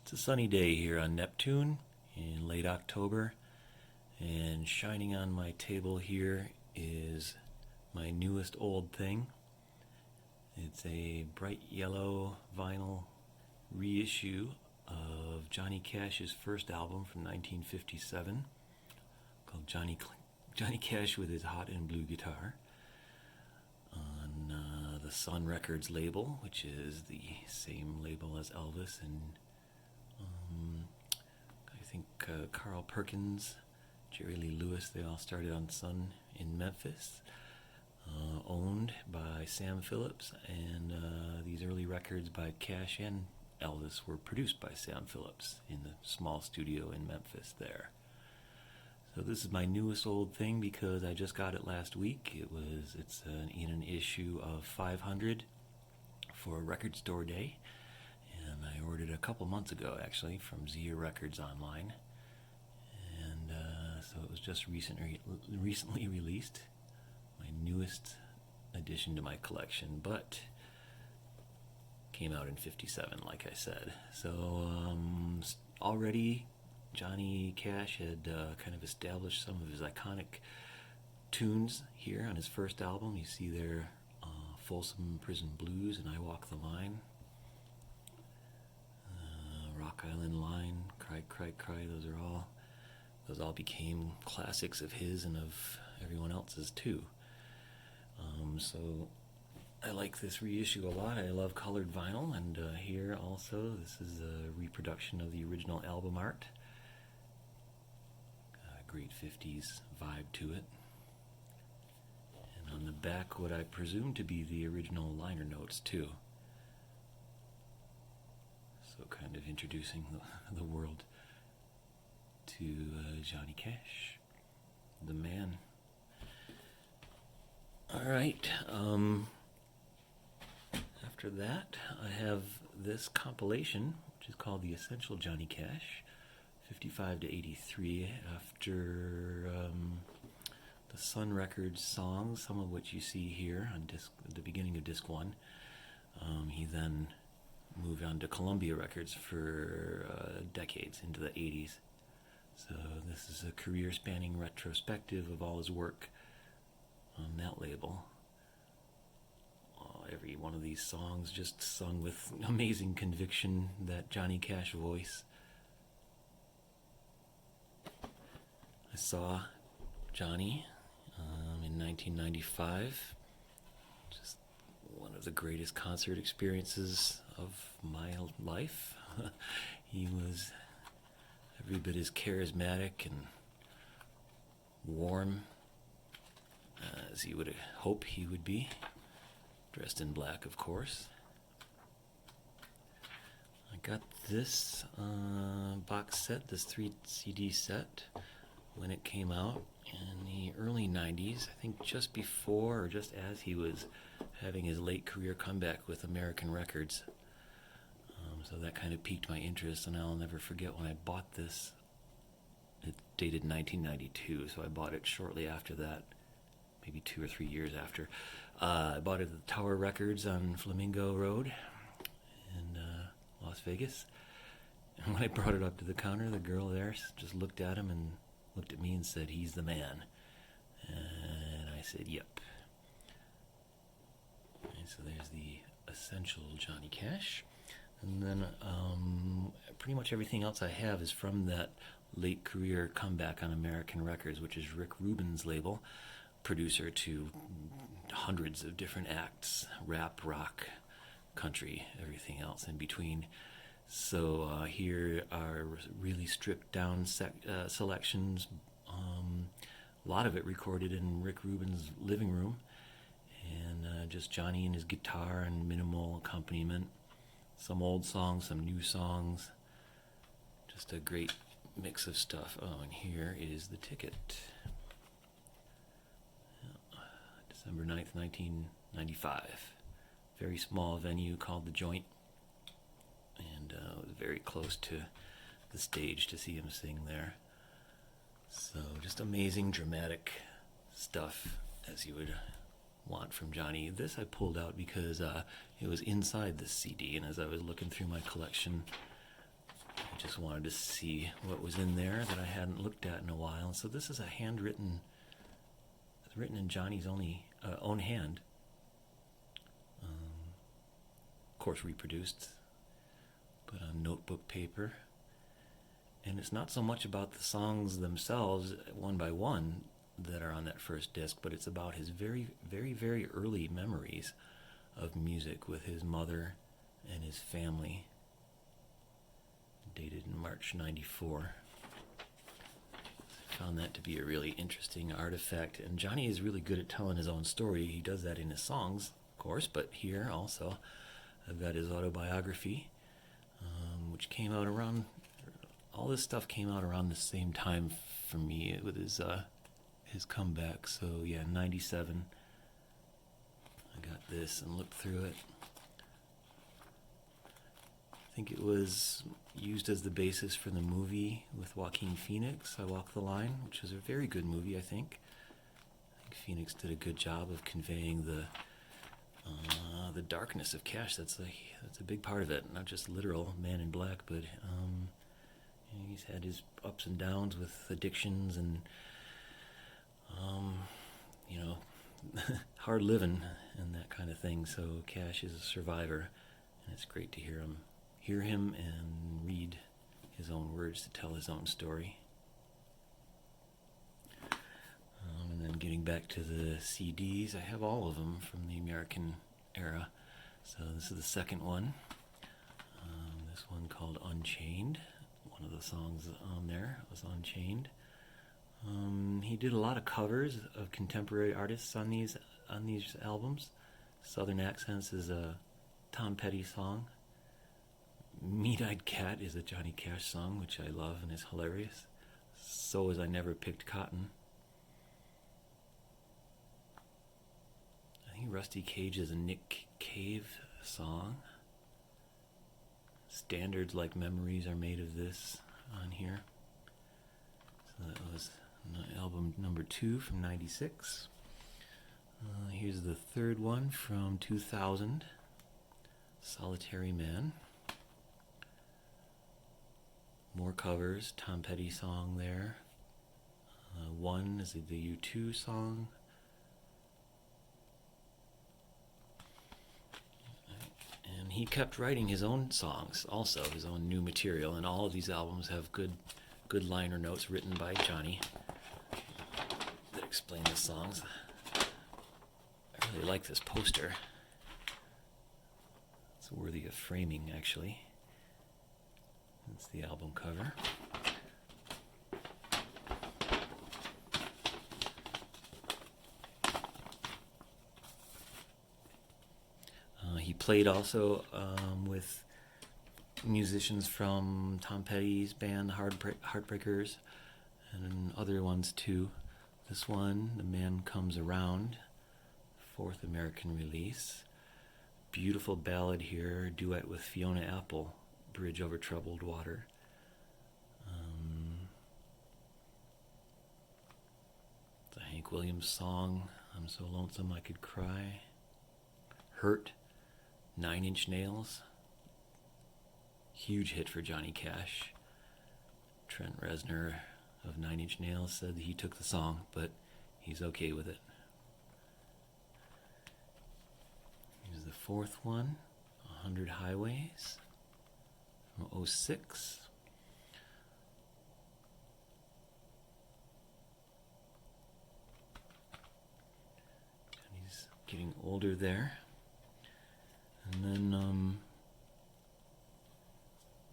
It's a sunny day here on Neptune in late October, and shining on my table here is my newest old thing. It's a bright yellow vinyl reissue of Johnny Cash's first album from 1957 called Johnny Cash with His Hot and Blue Guitar on the Sun Records label, which is the same label as Elvis and I think Carl Perkins, Jerry Lee Lewis, they all started on Sun in Memphis, owned by Sam Phillips, and these early records by Cash and Elvis were produced by Sam Phillips in the small studio in Memphis there. So this is my newest old thing because I just got it last week. It's in an issue of 500 for Record Store Day, and I ordered it a couple months ago actually from Zia Records online, and so it was just recently released, my newest addition to my collection, but came out in 57, like I said. So already Johnny Cash had kind of established some of his iconic tunes here on his first album. You see there Folsom Prison Blues and I Walk the Line, Rock Island Line, Cry Cry Cry. Those all became classics of his and of everyone else's too. So I like this reissue a lot. I love colored vinyl, and here also this is a reproduction of the original album art. Great 50s vibe to it. And on the back, what I presume to be the original liner notes too. So kind of introducing the world to Johnny Cash, the man. Alright, after that I have this compilation, which is called The Essential Johnny Cash, 55 to 83, after the Sun Records songs, some of which you see here on disc, at the beginning of disc 1. He then moved on to Columbia Records for decades into the 80s. So this is a career-spanning retrospective of all his work on that label. Every one of these songs just sung with amazing conviction, that Johnny Cash voice. I saw Johnny in 1995. Just one of the greatest concert experiences of my life. He was every bit as charismatic and warm as you would hope he would be. Dressed in black, of course. I got this box set, this 3 CD set, when it came out in the early 90s, I think just before or just as he was having his late career comeback with American Records. So that kind of piqued my interest, and I'll never forget when I bought this. It dated 1992, so I bought it shortly after that, maybe 2 or 3 years after. I bought it at the Tower Records on Flamingo Road in Las Vegas. And when I brought it up to the counter, the girl there just looked at him and looked at me and said, "He's the man." And I said, "Yep." And so there's the Essential Johnny Cash. And then pretty much everything else I have is from that late career comeback on American Records, which is Rick Rubin's label, producer to hundreds of different acts, rap, rock, country, everything else in between. So here are really stripped down selections, a lot of it recorded in Rick Rubin's living room, and just Johnny and his guitar and minimal accompaniment, some old songs, some new songs, just a great mix of stuff. Oh, and here is the ticket. December 9th, 1995. Very small venue called The Joint, and was very close to the stage to see him sing there. So just amazing, dramatic stuff as you would want from Johnny. This I pulled out because it was inside this CD, and as I was looking through my collection, just wanted to see what was in there that I hadn't looked at in a while. So this is a handwritten, it's written in Johnny's own hand. Of course reproduced, but on notebook paper. And it's not so much about the songs themselves, one by one, that are on that first disc, but it's about his very, very, very early memories of music with his mother and his family, dated in March '94. I found that to be a really interesting artifact, and Johnny is really good at telling his own story. He does that in his songs, of course, but here also I've got his autobiography, which came out around, all this stuff came out around the same time for me with his comeback. So yeah, '97. I got this and looked through it. I think it was used as the basis for the movie with Joaquin Phoenix, I Walk the Line, which is a very good movie, I think. I think Phoenix did a good job of conveying the darkness of Cash. That's a big part of it, not just literal Man in Black, but he's had his ups and downs with addictions and hard living and that kind of thing. So Cash is a survivor, and it's great to hear him and read his own words to tell his own story. And then getting back to the CDs, I have all of them from the American era. So this is the second one. This one called Unchained. One of the songs on there was Unchained. He did a lot of covers of contemporary artists on these albums. Southern Accents is a Tom Petty song. Meat-Eyed Cat is a Johnny Cash song, which I love and is hilarious. So is I Never Picked Cotton. I think Rusty Cage is a Nick Cave song. Standards Like Memories are made of this on here. So that was album number 2 from '96. Here's the third one from 2000, Solitary Man. More covers, Tom Petty song there. One is the U2 song. And he kept writing his own songs, also his own new material, and all of these albums have good liner notes written by Johnny that explain the songs. I really like this poster. It's worthy of framing, actually. That's the album cover. He played also with musicians from Tom Petty's band, Heartbreakers, and other ones too. This one, The Man Comes Around, 4th American release. Beautiful ballad here, duet with Fiona Apple, Bridge Over Troubled Water. The Hank Williams song, I'm So Lonesome I Could Cry. Hurt, 9 Inch Nails. Huge hit for Johnny Cash. Trent Reznor of 9 Inch Nails said that he took the song, but he's okay with it. Here's the fourth one, 100 Highways from '06. He's getting older there. And then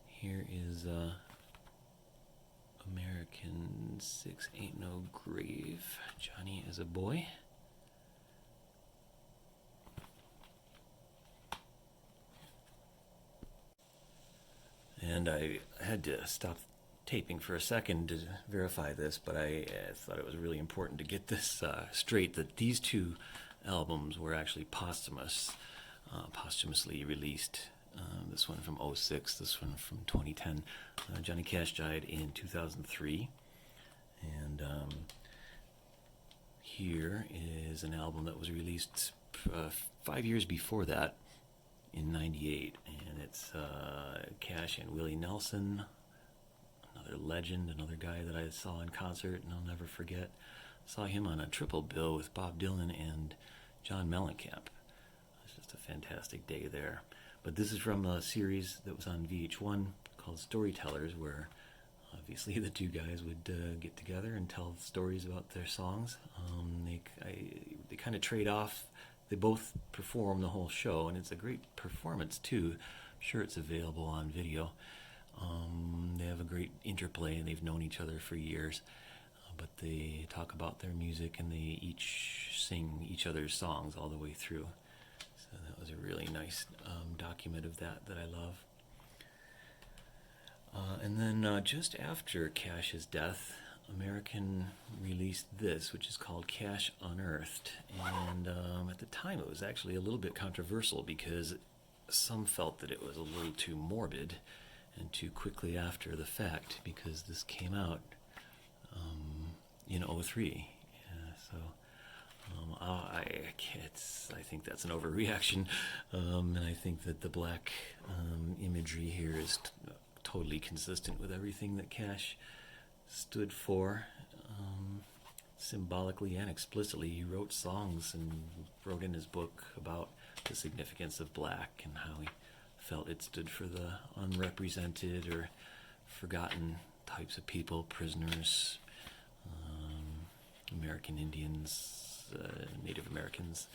here is American 6 Ain't No Grave, Johnny as a Boy. And I had to stop taping for a second to verify this, but I thought it was really important to get this straight, that these two albums were actually posthumously released. This one from '06, this one from 2010. Johnny Cash died in 2003. And here is an album that was released 5 years before that, in '98. And it's Cash and Willie Nelson another legend, another guy that I saw in concert and I'll never forget. Saw him on a triple bill with Bob Dylan and John Mellencamp. It was just a fantastic day there. But this is from a series that was on VH1 called Storytellers, where obviously the two guys would get together and tell stories about their songs. They kind of trade off. They both perform the whole show, and it's a great performance too. I'm sure it's available on video. They have a great interplay, and they've known each other for years. But they talk about their music, and they each sing each other's songs all the way through. So that was a really nice document of that I love. And then just after Cash's death, American released this, which is called Cash Unearthed. And at the time it was actually a little bit controversial because some felt that it was a little too morbid and too quickly after the fact, because this came out in 2003. I think that's an overreaction, and I think that the black imagery here is totally consistent with everything that Cash stood for, symbolically and explicitly. He wrote songs and wrote in his book about the significance of black and how he felt it stood for the unrepresented or forgotten types of people, prisoners, American Indians, Native Americans,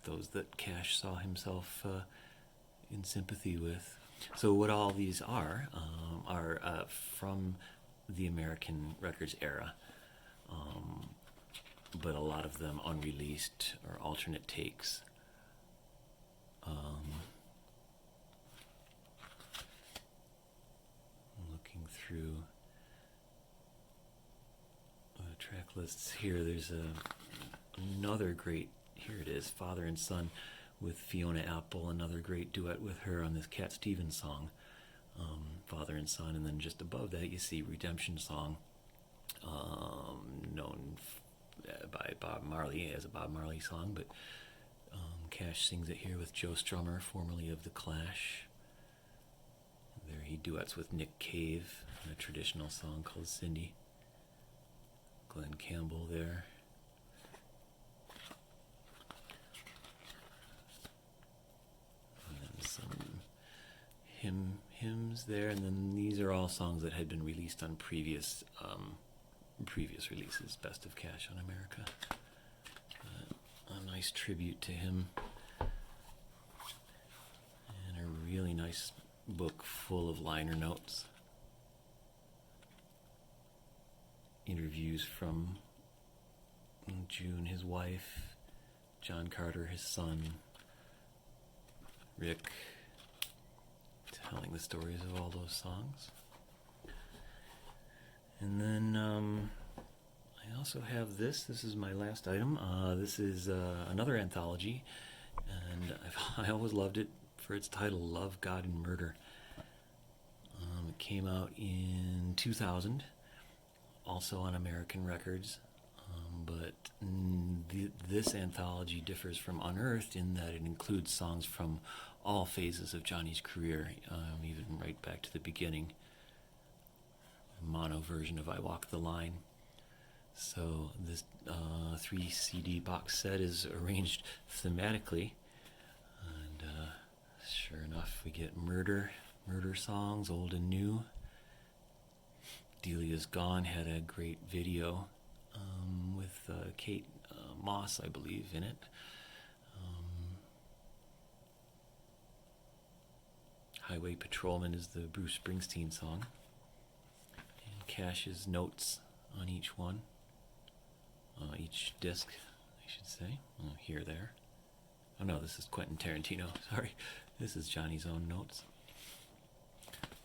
those that Cash saw himself in sympathy with. So what all these are from the American Records era, but a lot of them unreleased or alternate takes. Looking through track lists here, there's another great, here it is, Father and Son with Fiona Apple, another great duet with her on this Cat Stevens song, Father and Son. And then just above that you see Redemption Song, known by Bob Marley as a Bob Marley song, but Cash sings it here with Joe Strummer, formerly of The Clash. There he duets with Nick Cave on a traditional song called Cindy. Glenn Campbell there. And then some hymns there, and then these are all songs that had been released on previous releases. Best of Cash on America. A nice tribute to him, and a really nice book full of liner notes. Interviews from June, his wife, John Carter, his son, Rick, telling the stories of all those songs. And then I also have this. This is my last item. This is another anthology, and I always loved it for its title, Love, God, and Murder. It came out in 2000. Also on American Records, but this anthology differs from Unearthed in that it includes songs from all phases of Johnny's career, even right back to the beginning. A mono version of I Walk the Line. So this 3 CD box set is arranged thematically, and sure enough we get murder songs, old and new. Delia's Gone had a great video with Kate Moss, I believe, in it. Highway Patrolman is the Bruce Springsteen song. And Cash's notes on each one. Each disc, I should say. Here, there. Oh no, this is Quentin Tarantino. Sorry. This is Johnny's own notes.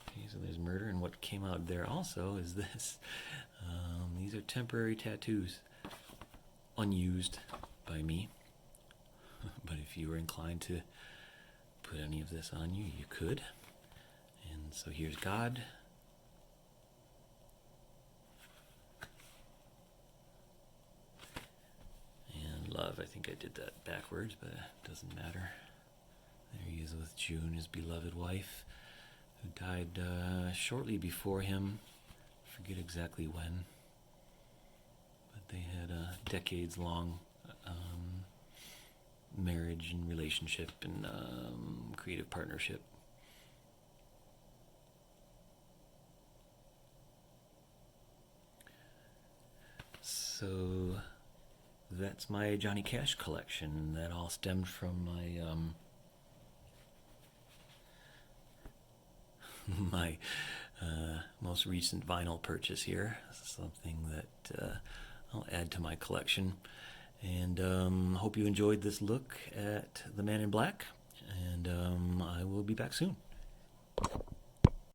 Okay, so there's murder, and what came out there also is this. These are temporary tattoos, unused by me. But if you were inclined to put any of this on you, you could. And so here's God. And love. I think I did that backwards, but it doesn't matter. There he is with June, his beloved wife. who died shortly before him. Forget exactly when, but they had a decades-long marriage and relationship and creative partnership. So that's my Johnny Cash collection. That all stemmed from my my most recent vinyl purchase here. Something that I'll add to my collection. And hope you enjoyed this look at the Man in Black. And I will be back soon.